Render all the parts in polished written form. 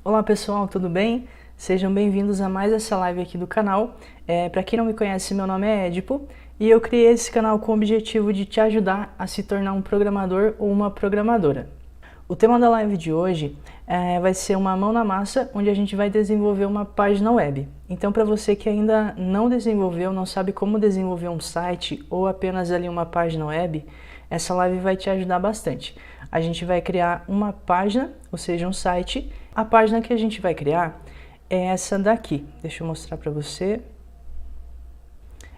Olá pessoal, tudo bem? Sejam bem-vindos a mais essa live aqui do canal. Para quem não me conhece, meu nome é Edipo e eu criei esse canal com o objetivo de te ajudar a se tornar um programador ou uma programadora. O tema da live de hoje vai ser uma mão na massa, onde a gente vai desenvolver uma página web. Então, para você que ainda não desenvolveu, não sabe como desenvolver um site ou apenas ali uma página web, essa live vai te ajudar bastante. A gente vai criar uma página, ou seja, um site. A página que a gente vai criar é essa daqui. Deixa eu mostrar para você.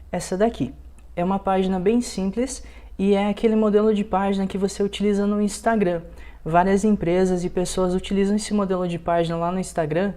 Essa daqui. É uma página bem simples e é aquele modelo de página que você utiliza no Instagram. Várias empresas e pessoas utilizam esse modelo de página lá no Instagram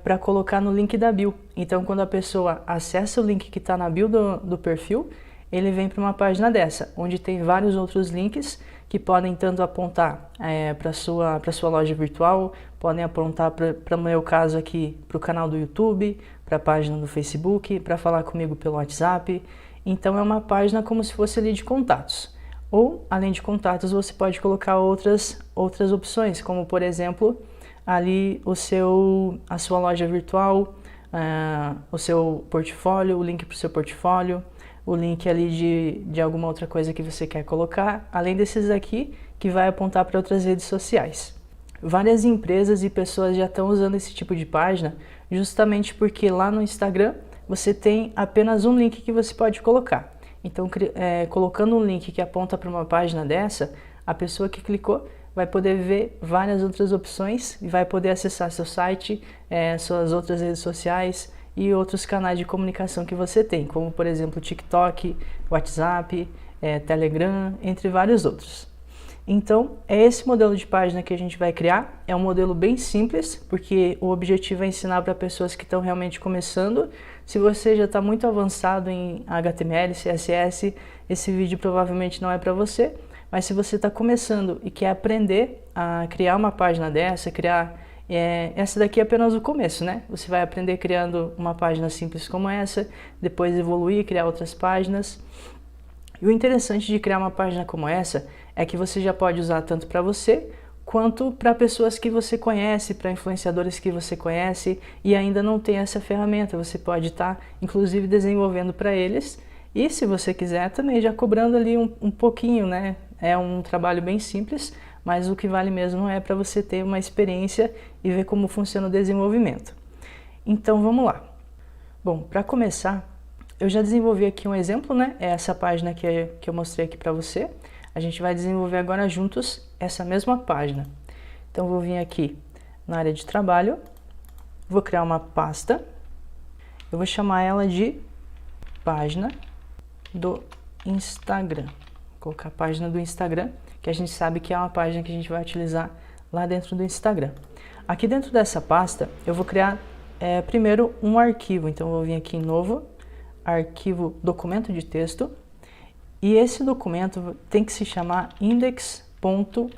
para colocar no link da bio. Então, quando a pessoa acessa o link que está na bio do perfil, ele vem para uma página dessa, onde tem vários outros links que podem tanto apontar para sua loja virtual, podem apontar para o meu caso aqui, para o canal do YouTube, para a página do Facebook, para falar comigo pelo WhatsApp. Então é uma página como se fosse ali de contatos. Ou, além de contatos, você pode colocar outras opções, como por exemplo, ali a sua loja virtual, o seu portfólio, o link para o seu portfólio, o link ali de alguma outra coisa que você quer colocar, além desses aqui, que vai apontar para outras redes sociais. Várias empresas e pessoas já estão usando esse tipo de página, justamente porque lá no Instagram você tem apenas um link que você pode colocar. Então, colocando um link que aponta para uma página dessa, a pessoa que clicou vai poder ver várias outras opções e vai poder acessar seu site, suas outras redes sociais e outros canais de comunicação que você tem, como por exemplo TikTok, WhatsApp, Telegram, entre vários outros. Então, é esse modelo de página que a gente vai criar. É um modelo bem simples, porque o objetivo é ensinar para pessoas que estão realmente começando. Se você já está muito avançado em HTML, CSS, esse vídeo provavelmente não é para você. Mas se você está começando e quer aprender a criar uma página dessa, essa daqui é apenas o começo, né? Você vai aprender criando uma página simples como essa, depois evoluir, criar outras páginas. E o interessante de criar uma página como essa é que você já pode usar tanto para você, quanto para pessoas que você conhece, para influenciadores que você conhece e ainda não tem essa ferramenta. Você pode estar, inclusive, desenvolvendo para eles e, se você quiser, também já cobrando ali um pouquinho, né? É um trabalho bem simples, mas o que vale mesmo é para você ter uma experiência e ver como funciona o desenvolvimento. Então, vamos lá. Bom, para começar, eu já desenvolvi aqui um exemplo, né? É essa página que eu mostrei aqui para você. A gente vai desenvolver agora juntos essa mesma página. Então, vou vir aqui na área de trabalho, vou criar uma pasta, eu vou chamar ela de página do Instagram. Vou colocar a página do Instagram, que a gente sabe que é uma página que a gente vai utilizar lá dentro do Instagram. Aqui dentro dessa pasta, eu vou criar primeiro um arquivo. Então, eu vou vir aqui em novo, arquivo documento de texto, e esse documento tem que se chamar index.html.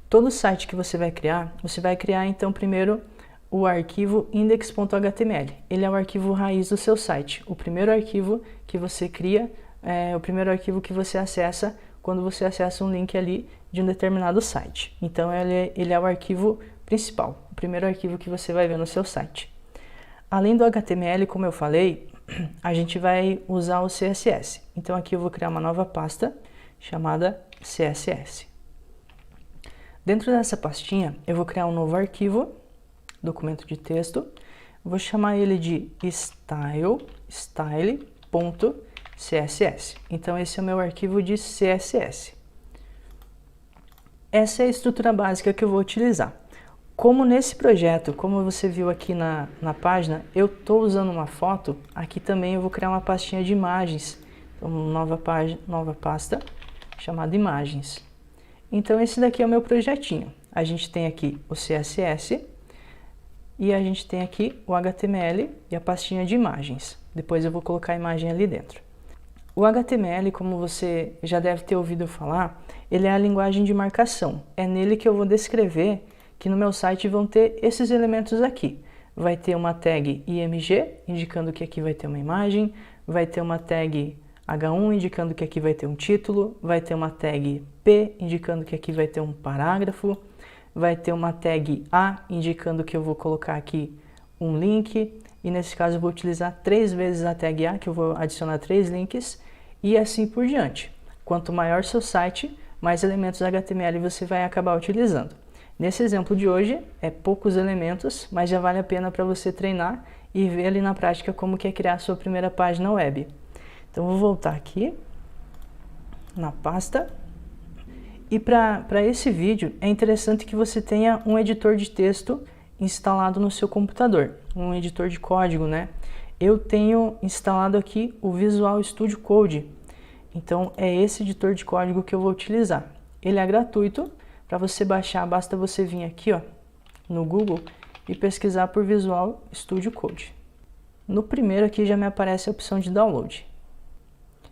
Todo site que você vai criar então primeiro o arquivo index.html. Ele é o arquivo raiz do seu site. O primeiro arquivo que você cria é o primeiro arquivo que você acessa quando você acessa um link ali de um determinado site. Então ele é o arquivo principal, o primeiro arquivo que você vai ver no seu site. Além do HTML, como eu falei, a gente vai usar o CSS. Então aqui eu vou criar uma nova pasta chamada CSS. Dentro dessa pastinha eu vou criar um novo arquivo, documento de texto, vou chamar ele de style.css. Então esse é o meu arquivo de CSS. Essa é a estrutura básica que eu vou utilizar. Como nesse projeto, como você viu aqui na página, eu estou usando uma foto, aqui também eu vou criar uma pastinha de imagens. Então, nova pasta chamada imagens. Então esse daqui é o meu projetinho. A gente tem aqui o CSS e a gente tem aqui o HTML e a pastinha de imagens. Depois eu vou colocar a imagem ali dentro. O HTML, como você já deve ter ouvido falar, ele é a linguagem de marcação. É nele que eu vou descrever que no meu site vão ter esses elementos aqui. Vai ter uma tag IMG, indicando que aqui vai ter uma imagem, vai ter uma tag H1 indicando que aqui vai ter um título, vai ter uma tag P indicando que aqui vai ter um parágrafo, vai ter uma tag A indicando que eu vou colocar aqui um link, e nesse caso eu vou utilizar 3 vezes a tag A, que eu vou adicionar 3 links, e assim por diante. Quanto maior seu site, mais elementos HTML você vai acabar utilizando. Nesse exemplo de hoje, é poucos elementos, mas já vale a pena para você treinar e ver ali na prática como que é criar a sua primeira página web. Então vou voltar aqui na pasta. E para esse vídeo é interessante que você tenha um editor de texto instalado no seu computador, um editor de código, né? Eu tenho instalado aqui o Visual Studio Code, então é esse editor de código que eu vou utilizar. Ele é gratuito, para você baixar basta você vir aqui ó, no Google e pesquisar por Visual Studio Code. No primeiro aqui já me aparece a opção de download,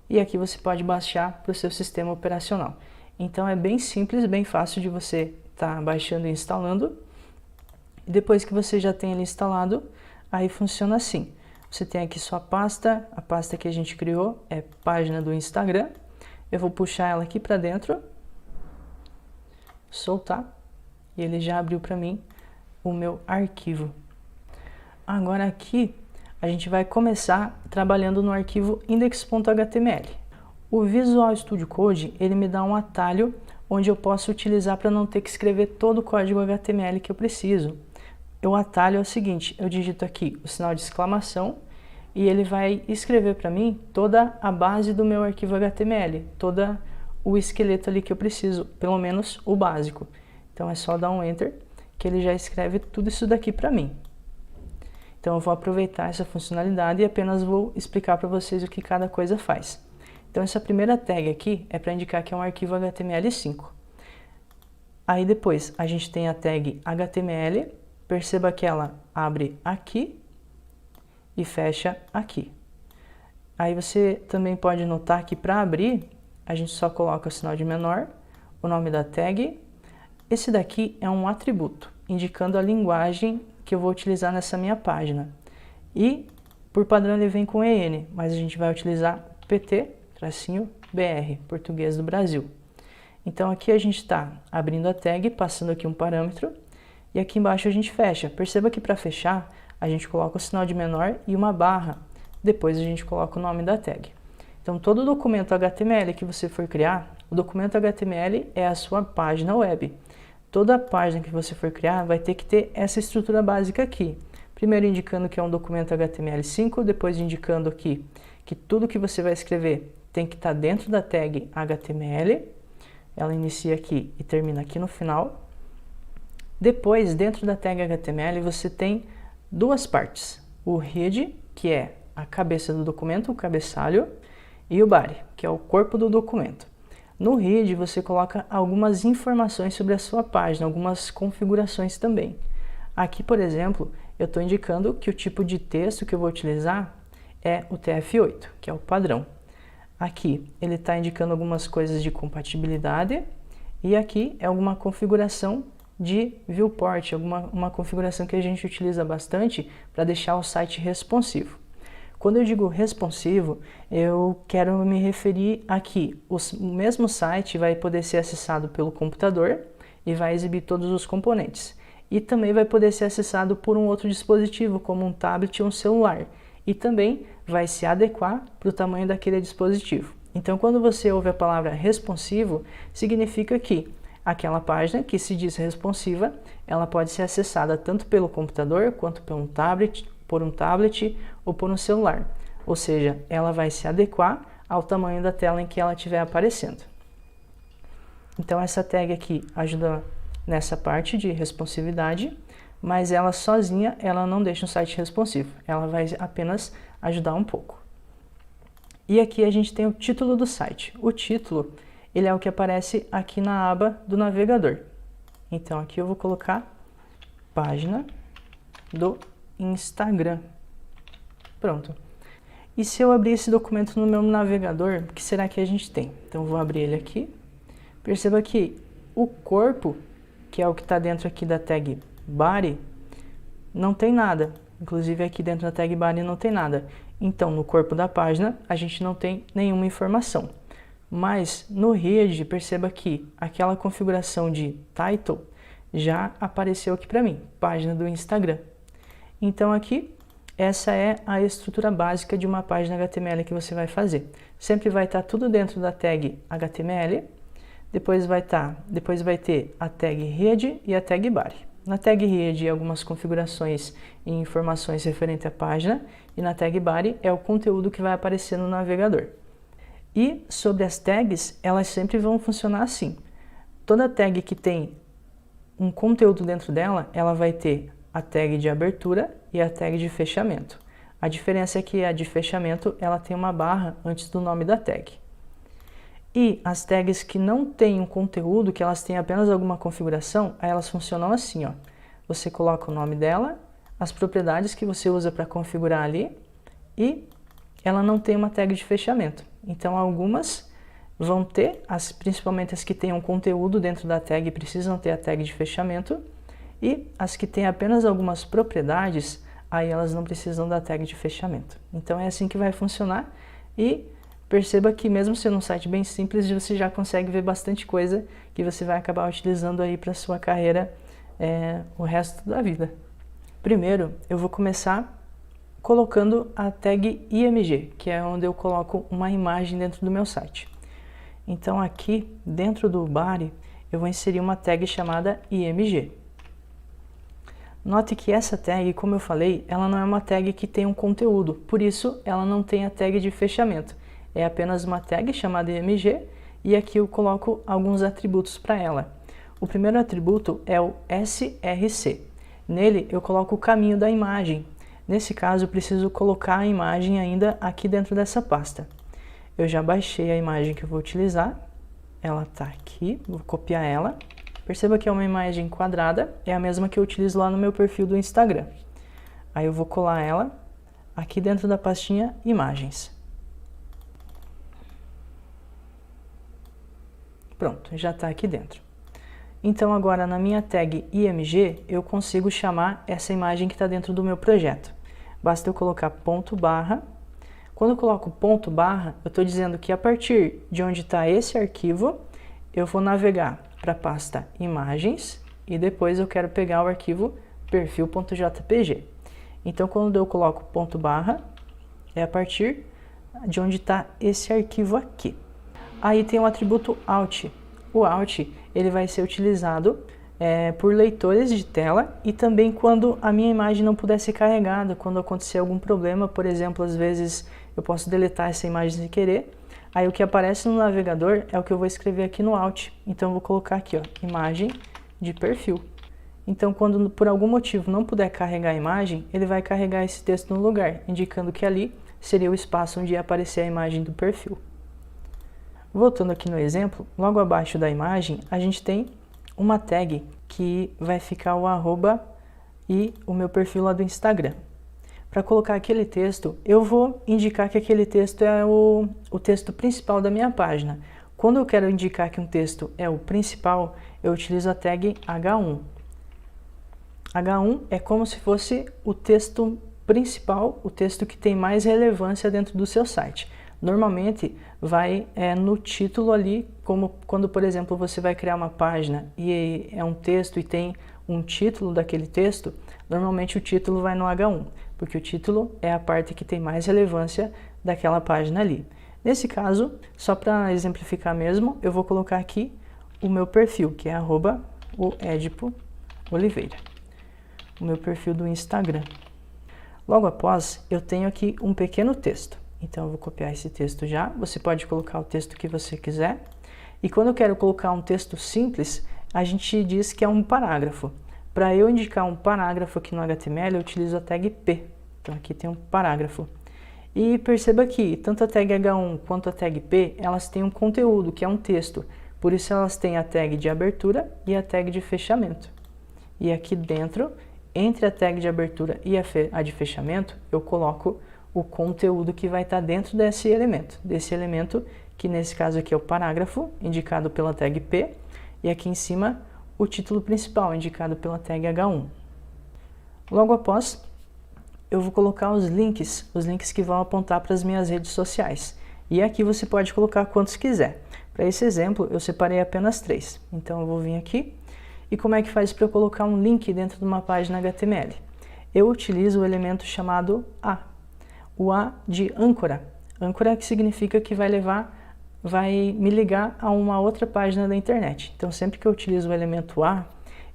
e aqui você pode baixar para o seu sistema operacional. Então é bem simples, bem fácil de você estar baixando e instalando. E depois que você já tem ele instalado, aí funciona assim. Você tem aqui sua pasta, a pasta que a gente criou é página do Instagram. Eu vou puxar ela aqui para dentro, soltar, e ele já abriu para mim o meu arquivo. Agora aqui a gente vai começar trabalhando no arquivo index.html. O Visual Studio Code, ele me dá um atalho onde eu posso utilizar para não ter que escrever todo o código HTML que eu preciso. O atalho é o seguinte, eu digito aqui o sinal de exclamação e ele vai escrever para mim toda a base do meu arquivo HTML, todo o esqueleto ali que eu preciso, pelo menos o básico. Então é só dar um Enter que ele já escreve tudo isso daqui para mim. Então eu vou aproveitar essa funcionalidade e apenas vou explicar para vocês o que cada coisa faz. Então essa primeira tag aqui é para indicar que é um arquivo HTML5. Aí depois a gente tem a tag HTML, perceba que ela abre aqui e fecha aqui. Aí você também pode notar que para abrir, a gente só coloca o sinal de menor, o nome da tag. Esse daqui é um atributo, indicando a linguagem que eu vou utilizar nessa minha página. E por padrão ele vem com EN, mas a gente vai utilizar PT-BR, português do Brasil. Então aqui a gente está abrindo a tag, passando aqui um parâmetro, e aqui embaixo a gente fecha. Perceba que para fechar, a gente coloca o sinal de menor e uma barra. Depois a gente coloca o nome da tag. Então todo documento HTML que você for criar, o documento HTML é a sua página web. Toda página que você for criar vai ter que ter essa estrutura básica aqui. Primeiro indicando que é um documento HTML5, depois indicando aqui que tudo que você vai escrever tem que estar dentro da tag HTML. Ela inicia aqui e termina aqui no final. Depois, dentro da tag HTML, você tem duas partes. O head, que é a cabeça do documento, o cabeçalho, e o body, que é o corpo do documento. No head, você coloca algumas informações sobre a sua página, algumas configurações também. Aqui, por exemplo, eu estou indicando que o tipo de texto que eu vou utilizar é o TF8, que é o padrão. Aqui, ele está indicando algumas coisas de compatibilidade, e aqui é alguma configuração de viewport, uma configuração que a gente utiliza bastante para deixar o site responsivo. Quando eu digo responsivo, eu quero me referir aqui. O mesmo site vai poder ser acessado pelo computador e vai exibir todos os componentes. E também vai poder ser acessado por um outro dispositivo, como um tablet ou um celular. E também vai se adequar para o tamanho daquele dispositivo. Então, quando você ouve a palavra responsivo, significa que aquela página que se diz responsiva, ela pode ser acessada tanto pelo computador quanto por um tablet ou por um celular. Ou seja, ela vai se adequar ao tamanho da tela em que ela estiver aparecendo. Então essa tag aqui ajuda nessa parte de responsividade, mas ela sozinha ela não deixa um site responsivo. Ela vai apenas ajudar um pouco. E aqui a gente tem o título do site. O título ele é o que aparece aqui na aba do navegador. Então aqui eu vou colocar página do Instagram. Pronto. E se eu abrir esse documento no meu navegador, o que será que a gente tem? Então eu vou abrir ele aqui. Perceba que o corpo, que é o que está dentro aqui da tag body, não tem nada. Inclusive aqui dentro da tag body não tem nada. Então, no corpo da página, a gente não tem nenhuma informação. Mas no Head, perceba que aquela configuração de title já apareceu aqui para mim, página do Instagram. Então aqui, essa é a estrutura básica de uma página HTML que você vai fazer. Sempre vai estar tudo dentro da tag HTML, depois vai ter a tag Head e a tag Body. Na tag Head, algumas configurações e informações referentes à página, e na tag Body é o conteúdo que vai aparecer no navegador. E sobre as tags, elas sempre vão funcionar assim. Toda tag que tem um conteúdo dentro dela, ela vai ter a tag de abertura e a tag de fechamento. A diferença é que a de fechamento, ela tem uma barra antes do nome da tag. E as tags que não têm um conteúdo, que elas têm apenas alguma configuração, aí elas funcionam assim, ó. Você coloca o nome dela, as propriedades que você usa para configurar ali, e ela não tem uma tag de fechamento. Então, algumas vão ter, principalmente as que tenham conteúdo dentro da tag, precisam ter a tag de fechamento, e as que têm apenas algumas propriedades, aí elas não precisam da tag de fechamento. Então, é assim que vai funcionar, e perceba que mesmo sendo um site bem simples, você já consegue ver bastante coisa que você vai acabar utilizando aí para sua carreira o resto da vida. Primeiro, eu vou começar colocando a tag IMG, que é onde eu coloco uma imagem dentro do meu site. Então aqui, dentro do body, eu vou inserir uma tag chamada IMG. Note que essa tag, como eu falei, ela não é uma tag que tem um conteúdo, por isso ela não tem a tag de fechamento. É apenas uma tag chamada IMG e aqui eu coloco alguns atributos para ela. O primeiro atributo é o src. Nele eu coloco o caminho da imagem. Nesse caso, eu preciso colocar a imagem ainda aqui dentro dessa pasta. Eu já baixei a imagem que eu vou utilizar. Ela está aqui, vou copiar ela. Perceba que é uma imagem quadrada, é a mesma que eu utilizo lá no meu perfil do Instagram. Aí eu vou colar ela aqui dentro da pastinha Imagens. Pronto, já está aqui dentro. Então agora na minha tag IMG eu consigo chamar essa imagem que está dentro do meu projeto. Basta eu colocar ponto barra. Quando eu coloco ponto barra, eu estou dizendo que a partir de onde está esse arquivo, eu vou navegar para a pasta imagens e depois eu quero pegar o arquivo perfil.jpg. Então quando eu coloco ponto barra, é a partir de onde está esse arquivo aqui. Aí tem o atributo alt. O alt ele vai ser utilizado por leitores de tela e também quando a minha imagem não puder ser carregada, quando acontecer algum problema, por exemplo, às vezes eu posso deletar essa imagem sem querer, aí o que aparece no navegador é o que eu vou escrever aqui no alt. Então eu vou colocar aqui, ó, imagem de perfil. Então quando por algum motivo não puder carregar a imagem, ele vai carregar esse texto no lugar, indicando que ali seria o espaço onde ia aparecer a imagem do perfil. Voltando aqui no exemplo, logo abaixo da imagem, a gente tem uma tag que vai ficar o arroba e o meu perfil lá do Instagram. Para colocar aquele texto, eu vou indicar que aquele texto é o texto principal da minha página. Quando eu quero indicar que um texto é o principal, eu utilizo a tag H1. H1 é como se fosse o texto principal, o texto que tem mais relevância dentro do seu site. Normalmente vai no título ali, como quando, por exemplo, você vai criar uma página e é um texto e tem um título daquele texto, normalmente o título vai no H1, porque o título é a parte que tem mais relevância daquela página ali. Nesse caso, só para exemplificar mesmo, eu vou colocar aqui o meu perfil, que é @oedipo_oliveira, o meu perfil do Instagram. Logo após, eu tenho aqui um pequeno texto. Então eu vou copiar esse texto já, você pode colocar o texto que você quiser. E quando eu quero colocar um texto simples, a gente diz que é um parágrafo. Para eu indicar um parágrafo aqui no HTML, eu utilizo a tag P. Então aqui tem um parágrafo. E perceba que tanto a tag H1 quanto a tag P, elas têm um conteúdo, que é um texto. Por isso elas têm a tag de abertura e a tag de fechamento. E aqui dentro, entre a tag de abertura e a de fechamento, eu coloco o conteúdo que vai estar dentro desse elemento que nesse caso aqui é o parágrafo, indicado pela tag P, e aqui em cima o título principal, indicado pela tag H1. Logo após, eu vou colocar os links que vão apontar para as minhas redes sociais. E aqui você pode colocar quantos quiser. Para esse exemplo, eu separei apenas 3. Então eu vou vir aqui. E como é que faz para eu colocar um link dentro de uma página HTML? Eu utilizo o elemento chamado A. O A de âncora. Âncora que significa que vai me ligar a uma outra página da internet. Então sempre que eu utilizo o elemento A,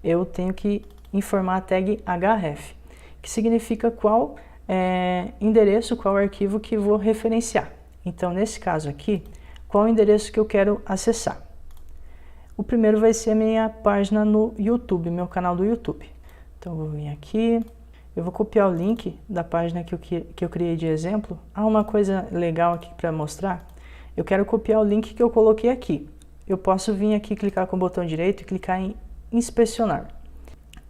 eu tenho que informar a tag href, que significa qual endereço, qual arquivo que vou referenciar. Então nesse caso aqui, qual o endereço que eu quero acessar? O primeiro vai ser a minha página no YouTube, meu canal do YouTube. Então eu vou vir aqui, eu vou copiar o link da página que eu criei de exemplo. Uma coisa legal aqui para mostrar, eu quero copiar o link que eu coloquei aqui. Eu posso vir aqui, clicar com o botão direito e clicar em inspecionar.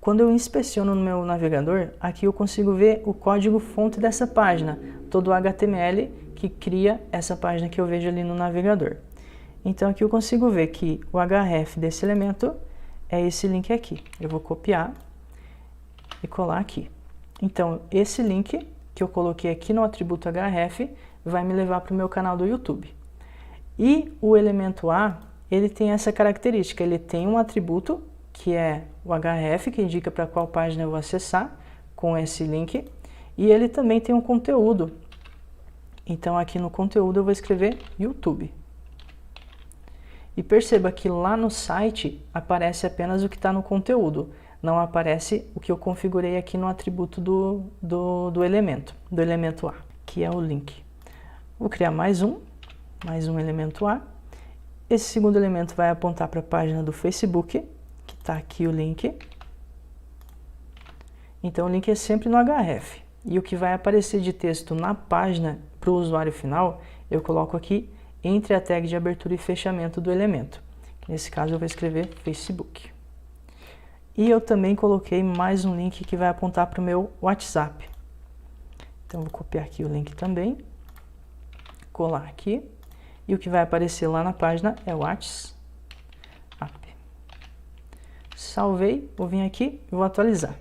Quando eu inspeciono no meu navegador, aqui eu consigo ver o código-fonte dessa página, todo o HTML que cria essa página que eu vejo ali no navegador. Então aqui eu consigo ver que o href desse elemento é esse link aqui. Eu vou copiar e colar aqui. Então esse link que eu coloquei aqui no atributo href vai me levar para o meu canal do YouTube. E o elemento A, ele tem essa característica, ele tem um atributo que é o href, que indica para qual página eu vou acessar com esse link, e ele também tem um conteúdo. Então aqui no conteúdo eu vou escrever YouTube. E perceba que lá no site aparece apenas o que está no conteúdo, não aparece o que eu configurei aqui no atributo do elemento A, que é o link. Vou criar mais um elemento A. Esse segundo elemento vai apontar para a página do Facebook, que está aqui o link. Então o link é sempre no href. E o que vai aparecer de texto na página para o usuário final, eu coloco aqui entre a tag de abertura e fechamento do elemento. Nesse caso eu vou escrever Facebook. E eu também coloquei mais um link que vai apontar para o meu WhatsApp. Então eu vou copiar aqui o link também, colar aqui. E o que vai aparecer lá na página é o WhatsApp. Salvei, vou vir aqui e vou atualizar.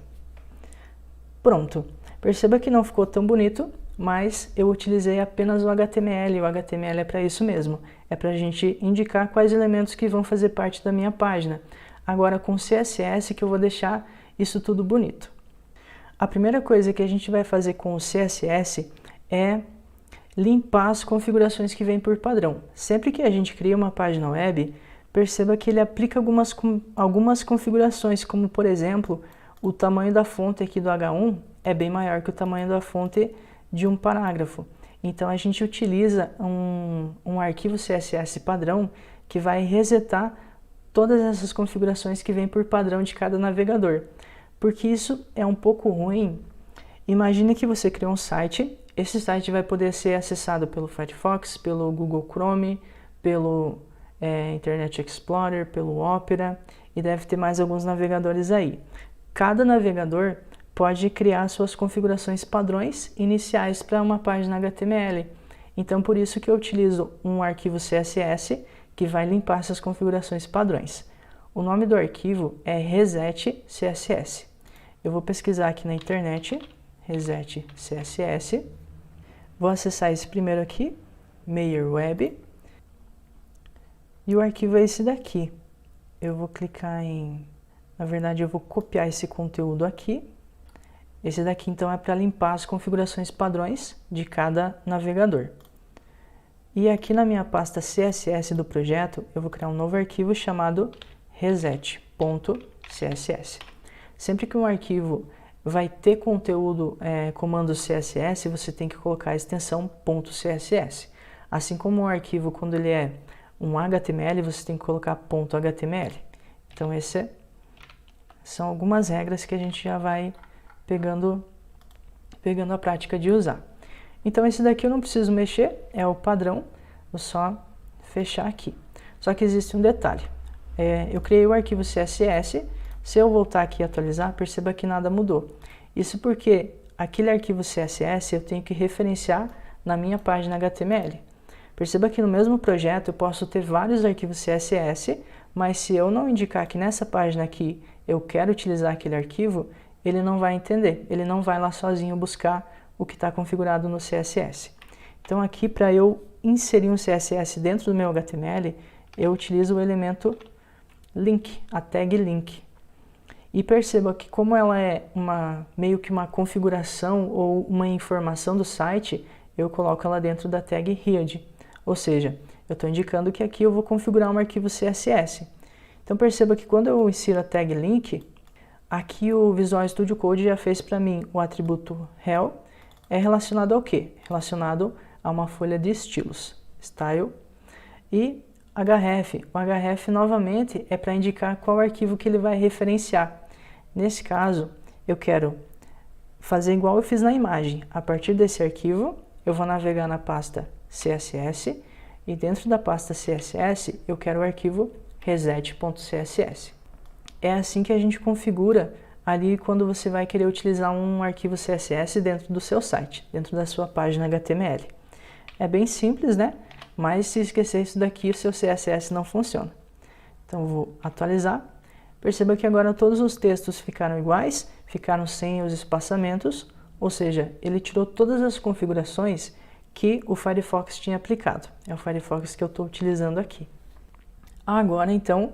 Pronto. Perceba que não ficou tão bonito, mas eu utilizei apenas o HTML. O HTML é para isso mesmo. É para a gente indicar quais elementos que vão fazer parte da minha página. Agora com CSS que eu vou deixar isso tudo bonito. A primeira coisa que a gente vai fazer com o CSS é limpar as configurações que vêm por padrão. Sempre que a gente cria uma página web, perceba que ele aplica algumas configurações, como por exemplo, o tamanho da fonte aqui do H1 é bem maior que o tamanho da fonte de um parágrafo. Então a gente utiliza um arquivo CSS padrão que vai resetar todas essas configurações que vêm por padrão de cada navegador. Porque isso é um pouco ruim. Imagine que você criou um site. Esse site vai poder ser acessado pelo Firefox, pelo Google Chrome, pelo Internet Explorer, pelo Opera e deve ter mais alguns navegadores aí. Cada navegador pode criar suas configurações padrões iniciais para uma página HTML. Então por isso que eu utilizo um arquivo CSS que vai limpar essas configurações padrões. O nome do arquivo é reset CSS. Eu vou pesquisar aqui na internet, reset CSS. Vou acessar esse primeiro aqui, Meyer Web. E o arquivo é esse daqui. Eu vou clicar na verdade eu vou copiar esse conteúdo aqui. Esse daqui então é para limpar as configurações padrões de cada navegador. E aqui na minha pasta CSS do projeto, eu vou criar um novo arquivo chamado reset.css. Sempre que um arquivo vai ter conteúdo comando CSS, você tem que colocar a extensão .css. Assim como um arquivo, quando ele é um HTML, você tem que colocar .html. Então essas são algumas regras que a gente já vai pegando a prática de usar. Então esse daqui eu não preciso mexer, é o padrão, vou só fechar aqui. Só que existe um detalhe, eu criei o arquivo CSS, se eu voltar aqui e atualizar, perceba que nada mudou. Isso porque aquele arquivo CSS eu tenho que referenciar na minha página HTML. Perceba que no mesmo projeto eu posso ter vários arquivos CSS, mas se eu não indicar que nessa página aqui eu quero utilizar aquele arquivo, ele não vai entender, ele não vai lá sozinho buscar o que está configurado no CSS. Então aqui, para eu inserir um CSS dentro do meu HTML, eu utilizo o elemento link, a tag link. E perceba que como ela é meio que uma configuração ou uma informação do site, eu coloco ela dentro da tag head. Ou seja, eu estou indicando que aqui eu vou configurar um arquivo CSS. Então perceba que quando eu insiro a tag link, aqui o Visual Studio Code já fez para mim o atributo rel, é relacionado ao quê? Relacionado a uma folha de estilos, style, e href. O href novamente é para indicar qual arquivo que ele vai referenciar. Nesse caso, eu quero fazer igual eu fiz na imagem. A partir desse arquivo, eu vou navegar na pasta CSS e dentro da pasta CSS eu quero o arquivo reset.css. É assim que a gente configura ali quando você vai querer utilizar um arquivo CSS dentro do seu site, dentro da sua página HTML. É bem simples, né? Mas se esquecer isso daqui, o seu CSS não funciona. Então eu vou atualizar. Perceba que agora todos os textos ficaram iguais, ficaram sem os espaçamentos, ou seja, ele tirou todas as configurações que o Firefox tinha aplicado. É o Firefox que eu estou utilizando aqui. Agora então,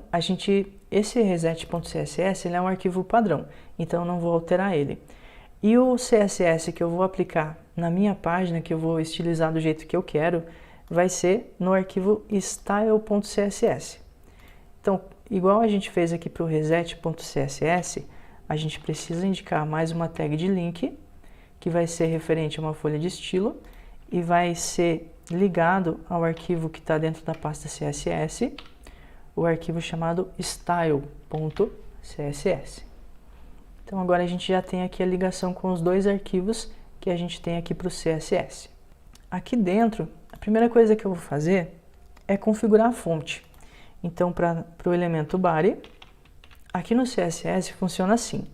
esse reset.css ele é um arquivo padrão, então eu não vou alterar ele. E o CSS que eu vou aplicar na minha página, que eu vou estilizar do jeito que eu quero, vai ser no arquivo style.css. Então, igual a gente fez aqui para o reset.css, a gente precisa indicar mais uma tag de link, que vai ser referente a uma folha de estilo, e vai ser ligado ao arquivo que está dentro da pasta CSS, o arquivo chamado style.css. Então agora a gente já tem aqui a ligação com os dois arquivos que a gente tem aqui para o CSS. Aqui dentro, a primeira coisa que eu vou fazer é configurar a fonte. Então para o elemento body, aqui no CSS funciona assim.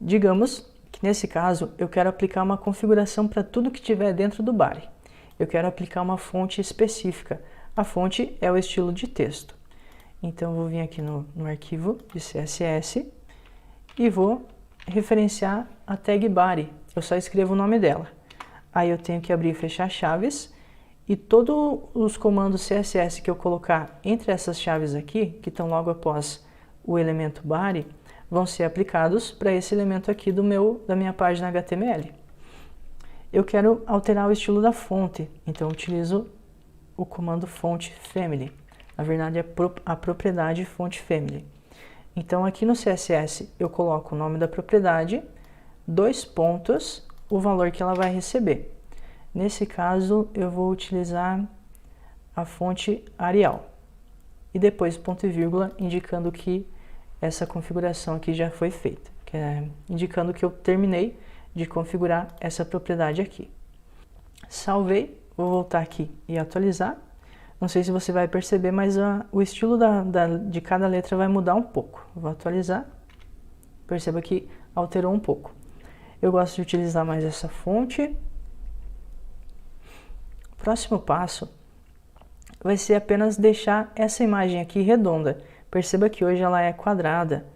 Digamos que nesse caso eu quero aplicar uma configuração para tudo que tiver dentro do body. Eu quero aplicar uma fonte específica. A fonte é o estilo de texto. Então eu vou vir aqui no arquivo de CSS e vou referenciar a tag body. Eu só escrevo o nome dela. Aí eu tenho que abrir e fechar chaves e todos os comandos CSS que eu colocar entre essas chaves aqui, que estão logo após o elemento body, vão ser aplicados para esse elemento aqui da minha página HTML. Eu quero alterar o estilo da fonte, então eu utilizo o comando font family. Na verdade é a propriedade font family. Então aqui no CSS eu coloco o nome da propriedade, 2 pontos, o valor que ela vai receber. Nesse caso eu vou utilizar a fonte Arial. E depois ponto e vírgula indicando que essa configuração aqui já foi feita, indicando que eu terminei de configurar essa propriedade aqui. Salvei, vou voltar aqui e atualizar. Não sei se você vai perceber, mas o estilo de cada letra vai mudar um pouco. Vou atualizar, perceba que alterou um pouco. Eu gosto de utilizar mais essa fonte. O próximo passo vai ser apenas deixar essa imagem aqui redonda. Perceba que hoje ela é quadrada,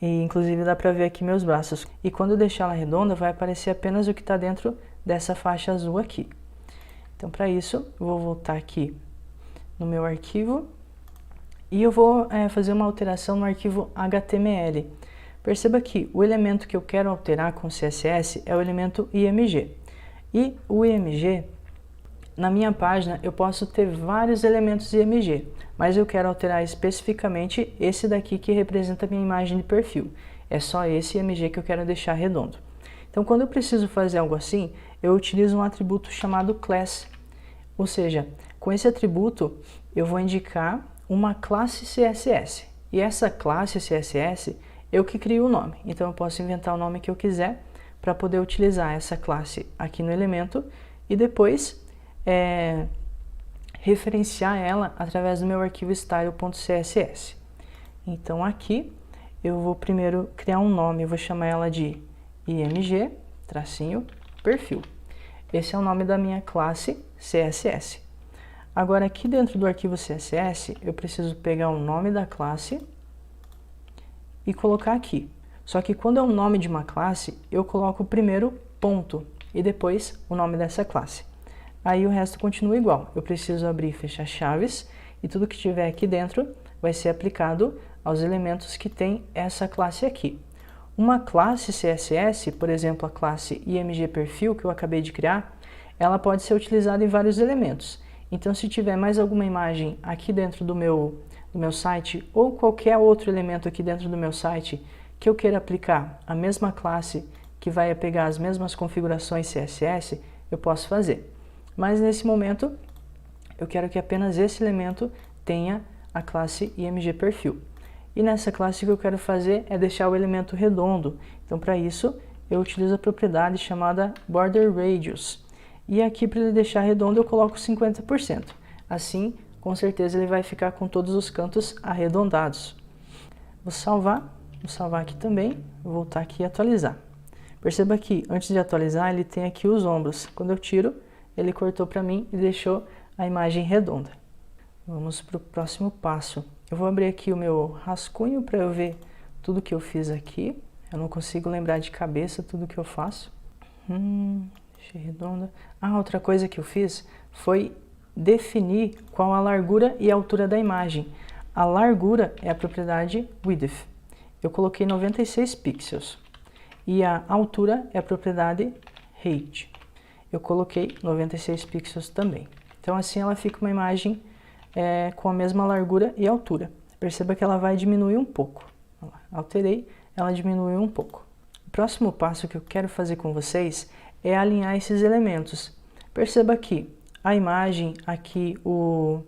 e inclusive dá para ver aqui meus braços. E quando eu deixar ela redonda, vai aparecer apenas o que está dentro dessa faixa azul aqui. Então, para isso, eu vou voltar aqui no meu arquivo e eu vou fazer uma alteração no arquivo HTML. Perceba que o elemento que eu quero alterar com CSS é o elemento IMG. E o IMG, na minha página, eu posso ter vários elementos IMG, mas eu quero alterar especificamente esse daqui que representa a minha imagem de perfil. É só esse IMG que eu quero deixar redondo. Então, quando eu preciso fazer algo assim, eu utilizo um atributo chamado class. Ou seja, com esse atributo, eu vou indicar uma classe CSS. E essa classe CSS, eu que crio o nome. Então, eu posso inventar o nome que eu quiser para poder utilizar essa classe aqui no elemento e depois referenciar ela através do meu arquivo style.css. Então, aqui, eu vou primeiro criar um nome. Eu vou chamar ela de img, tracinho, perfil. Esse é o nome da minha classe CSS. Agora, aqui dentro do arquivo CSS, eu preciso pegar o nome da classe e colocar aqui. Só que quando é o nome de uma classe, eu coloco primeiro ponto e depois o nome dessa classe. Aí o resto continua igual. Eu preciso abrir e fechar chaves e tudo que tiver aqui dentro vai ser aplicado aos elementos que tem essa classe aqui. Uma classe CSS, por exemplo, a classe IMGPerfil que eu acabei de criar, ela pode ser utilizada em vários elementos. Então, se tiver mais alguma imagem aqui dentro do meu site ou qualquer outro elemento aqui dentro do meu site que eu queira aplicar a mesma classe que vai pegar as mesmas configurações CSS, eu posso fazer. Mas nesse momento, eu quero que apenas esse elemento tenha a classe IMGPerfil. E nessa classe o que eu quero fazer é deixar o elemento redondo. Então, para isso, eu utilizo a propriedade chamada Border Radius. E aqui, para ele deixar redondo, eu coloco 50%. Assim, com certeza, ele vai ficar com todos os cantos arredondados. Vou salvar aqui também, vou voltar aqui e atualizar. Perceba que, antes de atualizar, ele tem aqui os ombros. Quando eu tiro, ele cortou para mim e deixou a imagem redonda. Vamos para o próximo passo. Eu vou abrir aqui o meu rascunho para eu ver tudo que eu fiz aqui. Eu não consigo lembrar de cabeça tudo que eu faço. Deixei redonda. Outra coisa que eu fiz foi definir qual a largura e a altura da imagem. A largura é a propriedade width. Eu coloquei 96 pixels. E a altura é a propriedade height. Eu coloquei 96 pixels também. Então assim ela fica uma imagem com a mesma largura e altura. Perceba que ela vai diminuir um pouco. Alterei, ela diminuiu um pouco. O próximo passo que eu quero fazer com vocês é alinhar esses elementos. Perceba que a imagem, aqui o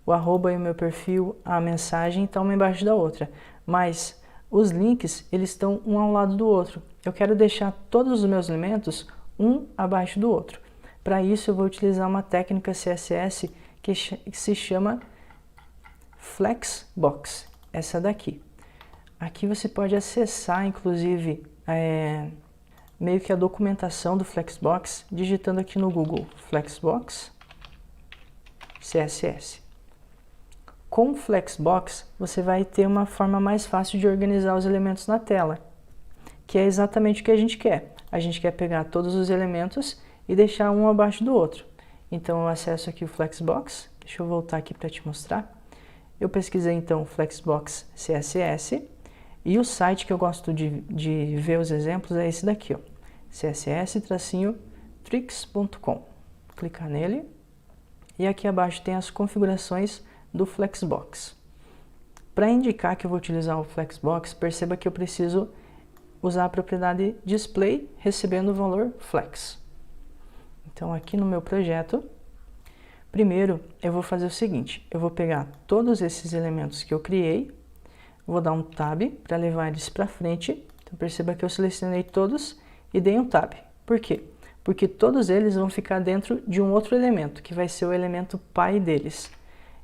arroba e o meu perfil, a mensagem está uma embaixo da outra. Mas os links, eles estão um ao lado do outro. Eu quero deixar todos os meus elementos um abaixo do outro. Para isso eu vou utilizar uma técnica CSS que se chama Flexbox, essa daqui. Aqui você pode acessar, inclusive, meio que a documentação do Flexbox, digitando aqui no Google Flexbox CSS. Com o Flexbox, você vai ter uma forma mais fácil de organizar os elementos na tela, que é exatamente o que a gente quer. A gente quer pegar todos os elementos e deixar um abaixo do outro. Então eu acesso aqui o Flexbox, deixa eu voltar aqui para te mostrar. Eu pesquisei então Flexbox CSS e o site que eu gosto de ver os exemplos é esse daqui, ó, css-tricks.com. Clicar nele e aqui abaixo tem as configurações do Flexbox. Para indicar que eu vou utilizar o Flexbox, perceba que eu preciso usar a propriedade display recebendo o valor flex. Então aqui no meu projeto, primeiro eu vou fazer o seguinte, eu vou pegar todos esses elementos que eu criei, vou dar um tab para levar eles para frente. Então perceba que eu selecionei todos e dei um tab. Por quê? Porque todos eles vão ficar dentro de um outro elemento, que vai ser o elemento pai deles.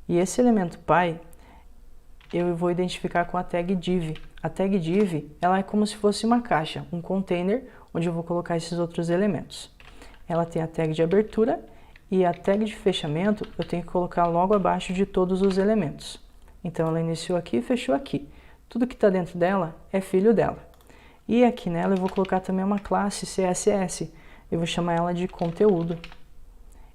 E esse elemento pai, eu vou identificar com a tag div. A tag div, ela é como se fosse uma caixa, um container, onde eu vou colocar esses outros elementos. Ela tem a tag de abertura e a tag de fechamento eu tenho que colocar logo abaixo de todos os elementos. Então ela iniciou aqui e fechou aqui. Tudo que está dentro dela é filho dela. E aqui nela eu vou colocar também uma classe CSS. Eu vou chamar ela de conteúdo.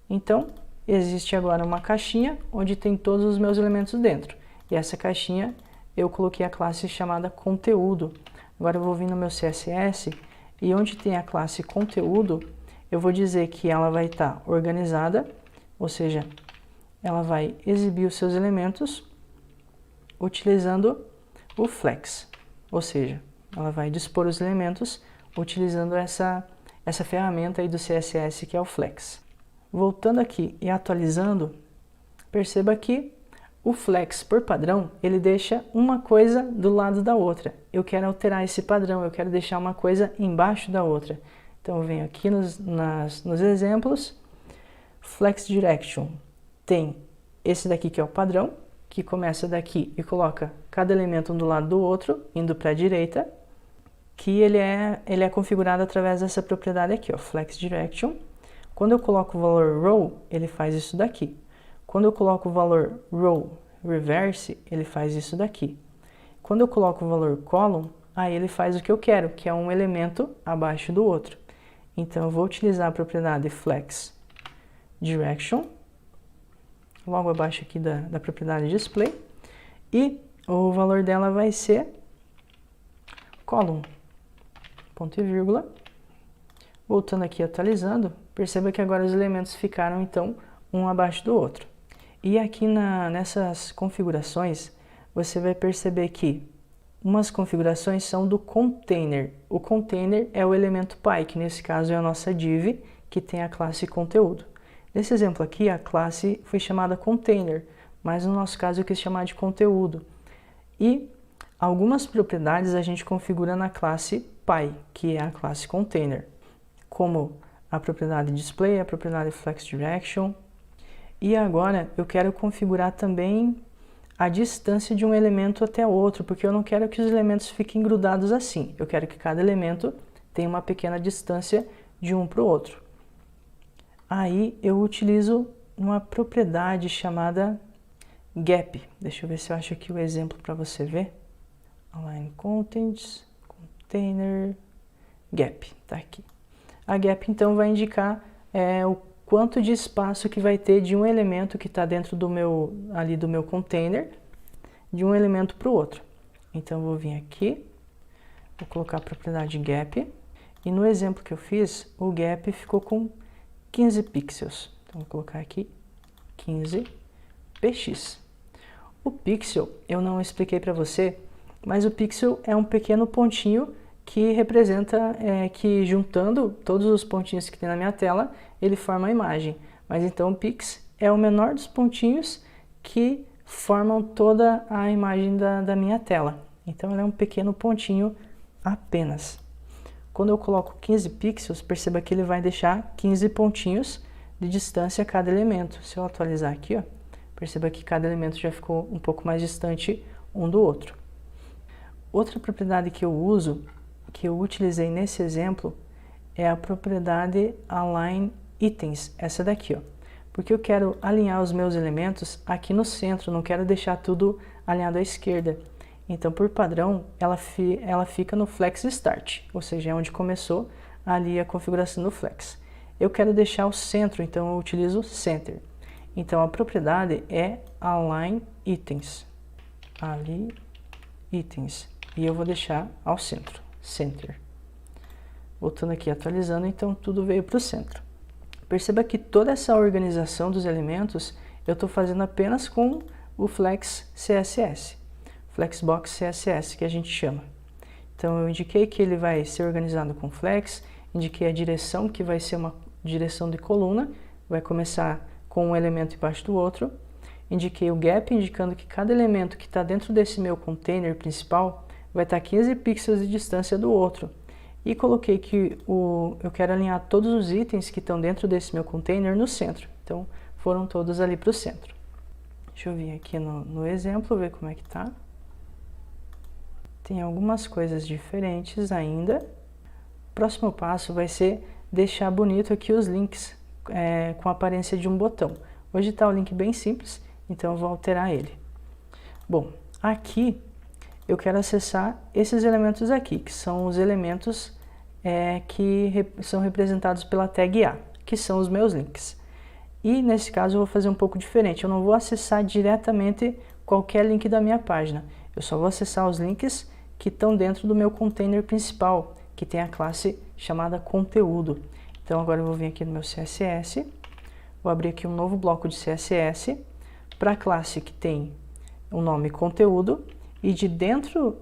Então, existe agora uma caixinha onde tem todos os meus elementos dentro. E essa caixinha eu coloquei a classe chamada conteúdo. Agora eu vou vir no meu CSS e onde tem a classe conteúdo, eu vou dizer que ela vai estar organizada, ou seja, ela vai exibir os seus elementos utilizando o flex, ou seja, ela vai dispor os elementos utilizando essa ferramenta aí do CSS que é o flex. Voltando aqui e atualizando, perceba que o flex, por padrão, ele deixa uma coisa do lado da outra. Eu quero alterar esse padrão, eu quero deixar uma coisa embaixo da outra. Então eu venho aqui nos exemplos, Flex Direction tem esse daqui que é o padrão, que começa daqui e coloca cada elemento um do lado do outro, indo para a direita, que ele é configurado através dessa propriedade aqui, ó, Flex Direction. Quando eu coloco o valor row, ele faz isso daqui. Quando eu coloco o valor row reverse, ele faz isso daqui. Quando eu coloco o valor column, aí ele faz o que eu quero, que é um elemento abaixo do outro. Então eu vou utilizar a propriedade Flex Direction, logo abaixo aqui da propriedade Display, e o valor dela vai ser column, ponto e vírgula. Voltando aqui, atualizando, perceba que agora os elementos ficaram, então, um abaixo do outro. E aqui nessas configurações, você vai perceber que umas configurações são do container. O container é o elemento pai, que nesse caso é a nossa div, que tem a classe conteúdo. Nesse exemplo aqui, a classe foi chamada container, mas no nosso caso eu quis chamar de conteúdo. E algumas propriedades a gente configura na classe pai, que é a classe container, como a propriedade display, a propriedade flex direction. E agora eu quero configurar também a distância de um elemento até outro, porque eu não quero que os elementos fiquem grudados assim. Eu quero que cada elemento tenha uma pequena distância de um para o outro. Aí eu utilizo uma propriedade chamada gap. Deixa eu ver se eu acho aqui o exemplo para você ver. Align contents, container, gap, tá aqui. A gap então vai indicar o quanto de espaço que vai ter de um elemento que está dentro do meu container, de um elemento para o outro. Então eu vou vir aqui, vou colocar a propriedade gap, e no exemplo que eu fiz, o gap ficou com 15 pixels. Então vou colocar aqui 15 px. O pixel eu não expliquei para você, mas o pixel é um pequeno pontinho que representa que juntando todos os pontinhos que tem na minha tela, ele forma a imagem. Mas então o pix é o menor dos pontinhos que formam toda a imagem da minha tela. Então ele é um pequeno pontinho apenas. Quando eu coloco 15 pixels, perceba que ele vai deixar 15 pontinhos de distância a cada elemento. Se eu atualizar aqui, ó, perceba que cada elemento já ficou um pouco mais distante um do outro. Outra propriedade que eu uso, que eu utilizei nesse exemplo, é a propriedade Align Items, essa daqui, ó. Porque eu quero alinhar os meus elementos aqui no centro, não quero deixar tudo alinhado à esquerda. Então, por padrão, ela fica no Flex Start, ou seja, é onde começou ali a configuração do Flex. Eu quero deixar o centro, então eu utilizo Center. Então, a propriedade é Align Items. Ali, Items. E eu vou deixar ao centro, Center. Voltando aqui, atualizando, então tudo veio para o centro. Perceba que toda essa organização dos elementos eu estou fazendo apenas com o Flex CSS. Flexbox CSS, que a gente chama. Então eu indiquei que ele vai ser organizado com Flex, indiquei a direção, que vai ser uma direção de coluna, vai começar com um elemento embaixo do outro. Indiquei o gap, indicando que cada elemento que está dentro desse meu container principal vai estar 15 pixels de distância do outro. E coloquei que eu quero alinhar todos os itens que estão dentro desse meu container no centro. Então foram todos ali para o centro. Deixa eu vir aqui no exemplo, ver como é que está. Tem algumas coisas diferentes ainda. O próximo passo vai ser deixar bonito aqui os links com a aparência de um botão. Hoje está o link bem simples, então eu vou alterar ele. Bom, aqui eu quero acessar esses elementos aqui, que são os elementos que são representados pela tag A, que são os meus links. E nesse caso eu vou fazer um pouco diferente, eu não vou acessar diretamente qualquer link da minha página, eu só vou acessar os links que estão dentro do meu container principal, que tem a classe chamada conteúdo. Então agora eu vou vir aqui no meu CSS, vou abrir aqui um novo bloco de CSS para a classe que tem o nome conteúdo, e de dentro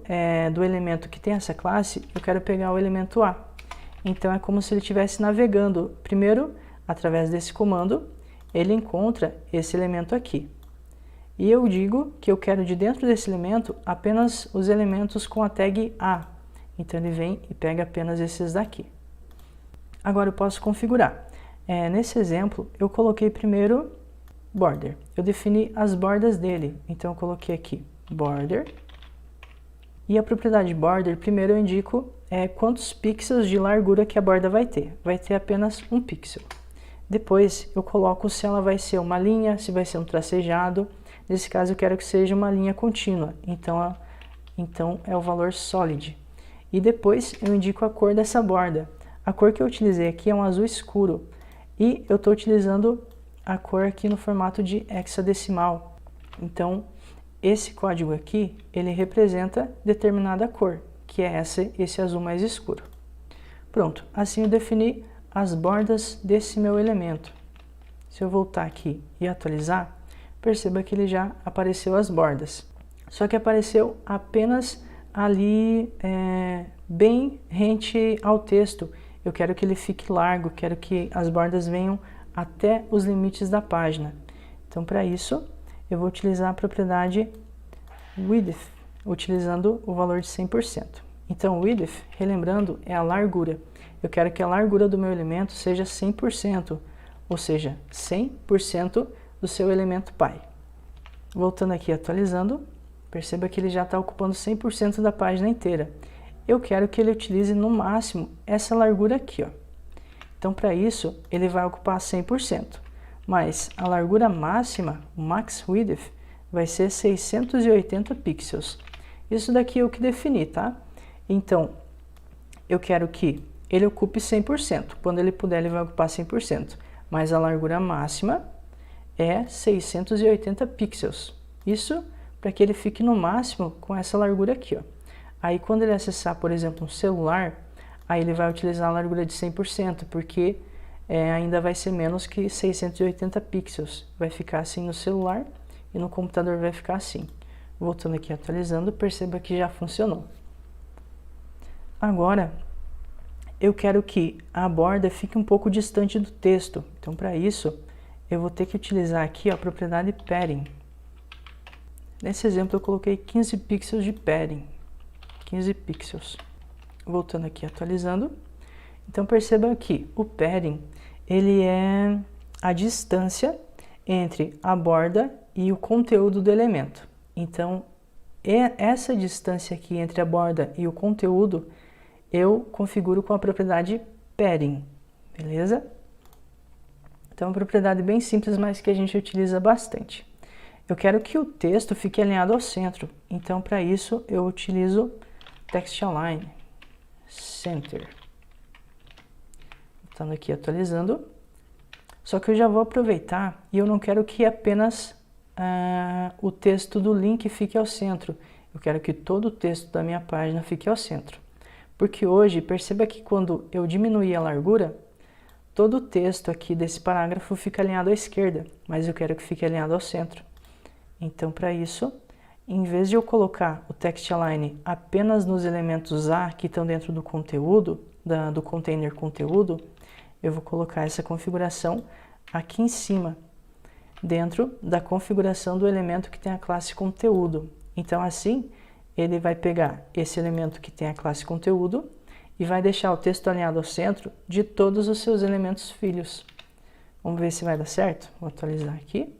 do elemento que tem essa classe, eu quero pegar o elemento A. Então é como se ele estivesse navegando. Primeiro, através desse comando, ele encontra esse elemento aqui. E eu digo que eu quero de dentro desse elemento apenas os elementos com a tag A. Então ele vem e pega apenas esses daqui. Agora eu posso configurar. Nesse exemplo, eu coloquei primeiro border. Eu defini as bordas dele. Então eu coloquei aqui border. E a propriedade border, primeiro eu indico quantos pixels de largura que a borda vai ter. Vai ter apenas um pixel. Depois eu coloco se ela vai ser uma linha, se vai ser um tracejado. Nesse caso eu quero que seja uma linha contínua. Então é o valor solid. E depois eu indico a cor dessa borda. A cor que eu utilizei aqui é um azul escuro. E eu estou utilizando a cor aqui no formato de hexadecimal. Então, esse código aqui, ele representa determinada cor, que é esse azul mais escuro. Pronto, assim eu defini as bordas desse meu elemento. Se eu voltar aqui e atualizar, perceba que ele já apareceu as bordas. Só que apareceu apenas ali bem rente ao texto. Eu quero que ele fique largo, quero que as bordas venham até os limites da página. Então, para isso, eu vou utilizar a propriedade width, utilizando o valor de 100%. Então, width, relembrando, é a largura. Eu quero que a largura do meu elemento seja 100%, ou seja, 100% do seu elemento pai. Voltando aqui atualizando, perceba que ele já está ocupando 100% da página inteira. Eu quero que ele utilize no máximo essa largura aqui, ó. Então, para isso, ele vai ocupar 100%. Mas a largura máxima, o max width, vai ser 680 pixels. Isso daqui é o que defini, tá? Então, eu quero que ele ocupe 100%. Quando ele puder, ele vai ocupar 100%. Mas a largura máxima é 680 pixels. Isso para que ele fique no máximo com essa largura aqui, ó. Aí quando ele acessar, por exemplo, um celular, aí ele vai utilizar a largura de 100%, porque ainda vai ser menos que 680 pixels. Vai ficar assim no celular e no computador vai ficar assim. Voltando aqui atualizando, perceba que já funcionou. Agora, eu quero que a borda fique um pouco distante do texto. Então, para isso, eu vou ter que utilizar aqui a propriedade padding. Nesse exemplo, eu coloquei 15 pixels de padding. 15 pixels. Voltando aqui, atualizando. Então, perceba que o padding, ele é a distância entre a borda e o conteúdo do elemento. Então, essa distância aqui entre a borda e o conteúdo, eu configuro com a propriedade padding, beleza? Então, é uma propriedade bem simples, mas que a gente utiliza bastante. Eu quero que o texto fique alinhado ao centro. Então, para isso, eu utilizo text align center. Estando aqui atualizando. Só que eu já vou aproveitar e eu não quero que apenas o texto do link fique ao centro. Eu quero que todo o texto da minha página fique ao centro. Porque hoje, perceba que quando eu diminuir a largura, todo o texto aqui desse parágrafo fica alinhado à esquerda, mas eu quero que fique alinhado ao centro. Então, para isso, em vez de eu colocar o text align apenas nos elementos A que estão dentro do conteúdo, do container conteúdo, eu vou colocar essa configuração aqui em cima, dentro da configuração do elemento que tem a classe conteúdo. Então, assim, ele vai pegar esse elemento que tem a classe conteúdo e vai deixar o texto alinhado ao centro de todos os seus elementos filhos. Vamos ver se vai dar certo? Vou atualizar aqui.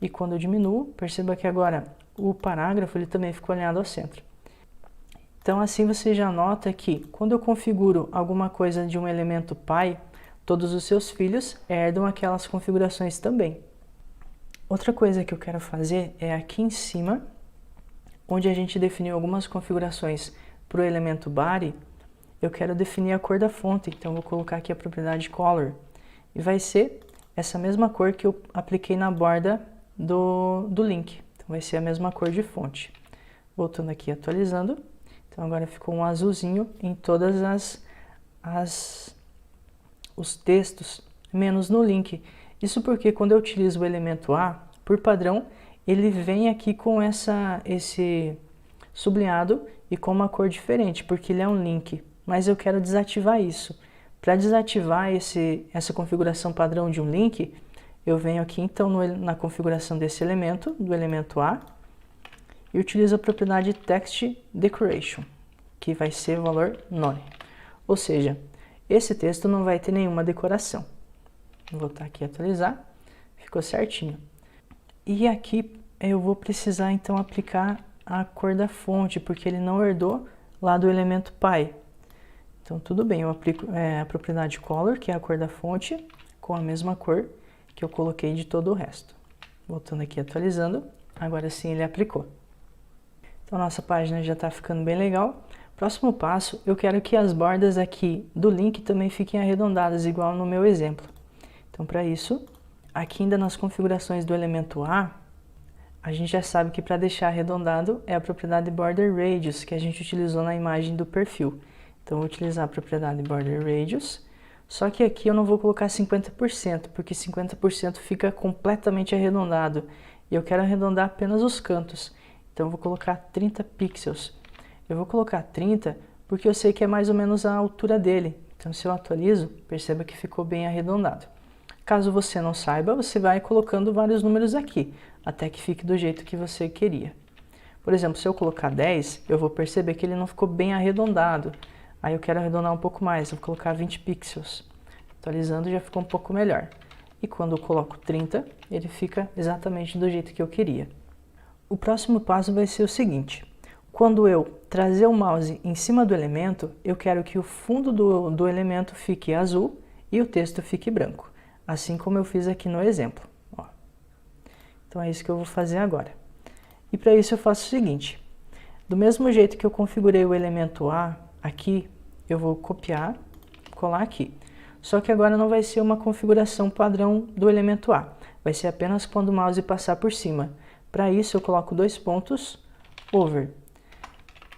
E quando eu diminuo, perceba que agora o parágrafo ele também ficou alinhado ao centro. Então assim você já nota que quando eu configuro alguma coisa de um elemento pai, todos os seus filhos herdam aquelas configurações também. Outra coisa que eu quero fazer é aqui em cima, onde a gente definiu algumas configurações para o elemento body, eu quero definir a cor da fonte, então vou colocar aqui a propriedade color. E vai ser essa mesma cor que eu apliquei na borda do link. Então vai ser a mesma cor de fonte. Voltando aqui, atualizando. Então agora ficou um azulzinho em todas os textos, menos no link. Isso porque quando eu utilizo o elemento A, por padrão, ele vem aqui com esse sublinhado e com uma cor diferente, porque ele é um link. Mas eu quero desativar isso. Para desativar essa configuração padrão de um link, eu venho aqui então na configuração desse elemento, do elemento A, e utilizo a propriedade text decoration, que vai ser o valor none. Ou seja, esse texto não vai ter nenhuma decoração. Vou voltar aqui e atualizar, ficou certinho. E aqui eu vou precisar então aplicar a cor da fonte, porque ele não herdou lá do elemento pai. Então tudo bem, eu aplico a propriedade color, que é a cor da fonte, com a mesma cor que eu coloquei de todo o resto. Voltando aqui atualizando, agora sim ele aplicou. Então nossa página já está ficando bem legal. Próximo passo, eu quero que as bordas aqui do link também fiquem arredondadas, igual no meu exemplo. Então, para isso, aqui ainda nas configurações do elemento A, a gente já sabe que para deixar arredondado é a propriedade Border Radius, que a gente utilizou na imagem do perfil. Então, eu vou utilizar a propriedade Border Radius, só que aqui eu não vou colocar 50%, porque 50% fica completamente arredondado. E eu quero arredondar apenas os cantos. Então, eu vou colocar 30 pixels. Eu vou colocar 30 porque eu sei que é mais ou menos a altura dele. Então, se eu atualizo, perceba que ficou bem arredondado. Caso você não saiba, você vai colocando vários números aqui, até que fique do jeito que você queria. Por exemplo, se eu colocar 10, eu vou perceber que ele não ficou bem arredondado. Aí eu quero arredondar um pouco mais, eu vou colocar 20 pixels. Atualizando já ficou um pouco melhor. E quando eu coloco 30, ele fica exatamente do jeito que eu queria. O próximo passo vai ser o seguinte. Quando eu trazer o mouse em cima do elemento, eu quero que o fundo do elemento fique azul e o texto fique branco. Assim como eu fiz aqui no exemplo. Ó. Então é isso que eu vou fazer agora. E para isso eu faço o seguinte. Do mesmo jeito que eu configurei o elemento A aqui, eu vou copiar, colar aqui. Só que agora não vai ser uma configuração padrão do elemento A. Vai ser apenas quando o mouse passar por cima. Para isso eu coloco 2 pontos, over.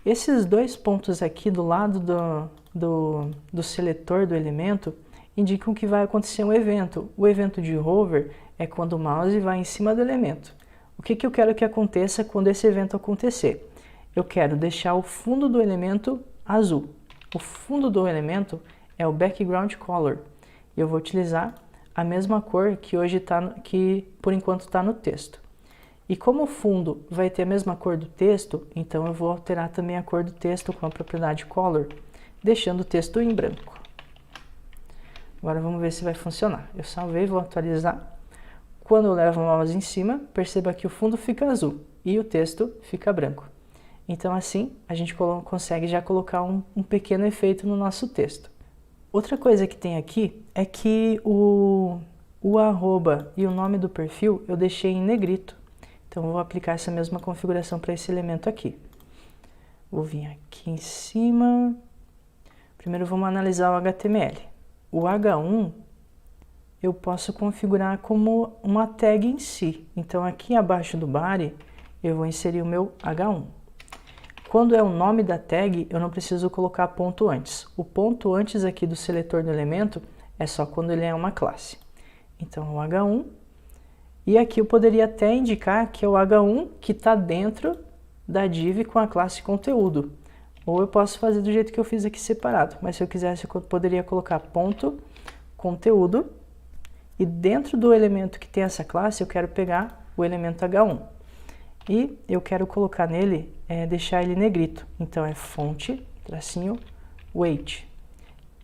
Esses 2 pontos aqui do lado do seletor do elemento indicam que vai acontecer um evento. O evento de hover é quando o mouse vai em cima do elemento. O que eu quero que aconteça quando esse evento acontecer? Eu quero deixar o fundo do elemento azul. O fundo do elemento é o background color. E eu vou utilizar a mesma cor que hoje que por enquanto está no texto. E como o fundo vai ter a mesma cor do texto, então eu vou alterar também a cor do texto com a propriedade color, deixando o texto em branco. Agora vamos ver se vai funcionar. Eu salvei, vou atualizar. Quando eu levo o mouse em cima, perceba que o fundo fica azul e o texto fica branco. Então assim, a gente consegue já colocar um pequeno efeito no nosso texto. Outra coisa que tem aqui é que o arroba e o nome do perfil eu deixei em negrito. Então, eu vou aplicar essa mesma configuração para esse elemento aqui. Vou vir aqui em cima. Primeiro, vamos analisar o HTML. O H1, eu posso configurar como uma tag em si. Então, aqui abaixo do body, eu vou inserir o meu H1. Quando é o nome da tag, eu não preciso colocar ponto antes. O ponto antes aqui do seletor do elemento é só quando ele é uma classe. Então, o H1. E aqui eu poderia até indicar que é o H1 que está dentro da div com a classe conteúdo. Ou eu posso fazer do jeito que eu fiz aqui separado. Mas se eu quisesse, eu poderia colocar ponto conteúdo. E dentro do elemento que tem essa classe, eu quero pegar o elemento H1. E eu quero colocar nele, deixar ele negrito. Então é fonte, tracinho, weight.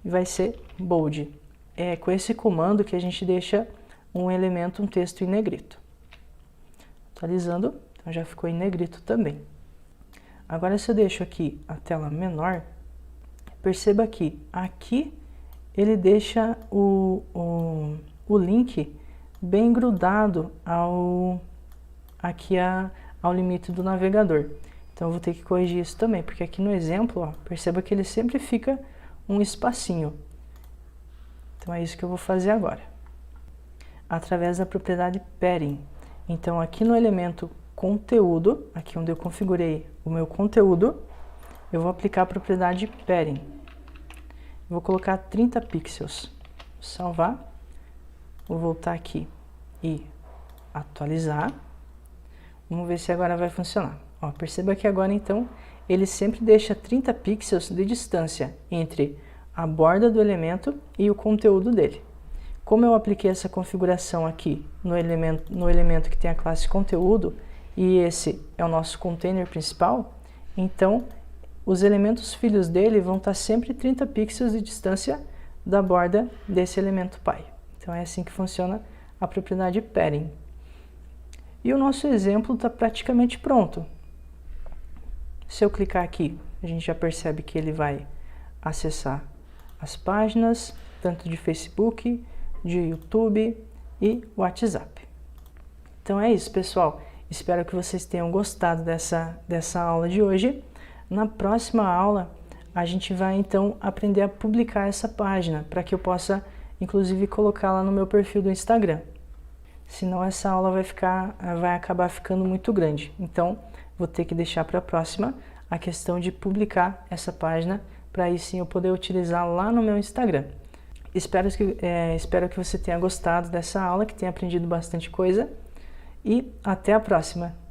E vai ser bold. É com esse comando que a gente deixa um elemento, um texto em negrito. Atualizando, então já ficou em negrito também. Agora se eu deixo aqui a tela menor, perceba que aqui ele deixa o link bem grudado ao limite do navegador. Então eu vou ter que corrigir isso também, porque aqui no exemplo, ó, perceba que ele sempre fica um espacinho. Então é isso que eu vou fazer agora. Através da propriedade padding. Então aqui no elemento conteúdo, aqui onde eu configurei o meu conteúdo, eu vou aplicar a propriedade padding. Vou colocar 30 pixels. Vou salvar. Vou voltar aqui e atualizar. Vamos ver se agora vai funcionar. Ó, perceba que agora então ele sempre deixa 30 pixels de distância entre a borda do elemento e o conteúdo dele. Como eu apliquei essa configuração aqui no elemento que tem a classe conteúdo, e esse é o nosso container principal, então os elementos filhos dele vão estar sempre 30 pixels de distância da borda desse elemento pai. Então é assim que funciona a propriedade padding. E o nosso exemplo está praticamente pronto. Se eu clicar aqui, a gente já percebe que ele vai acessar as páginas, tanto de Facebook, de YouTube e WhatsApp. Então é isso, pessoal. Espero que vocês tenham gostado dessa aula de hoje. Na próxima aula, a gente vai então aprender a publicar essa página, para que eu possa inclusive colocá-la no meu perfil do Instagram. Senão essa aula vai acabar ficando muito grande. Então, vou ter que deixar para a próxima a questão de publicar essa página, para aí sim eu poder utilizar lá no meu Instagram. Espero que você tenha gostado dessa aula, que tenha aprendido bastante coisa, e até a próxima!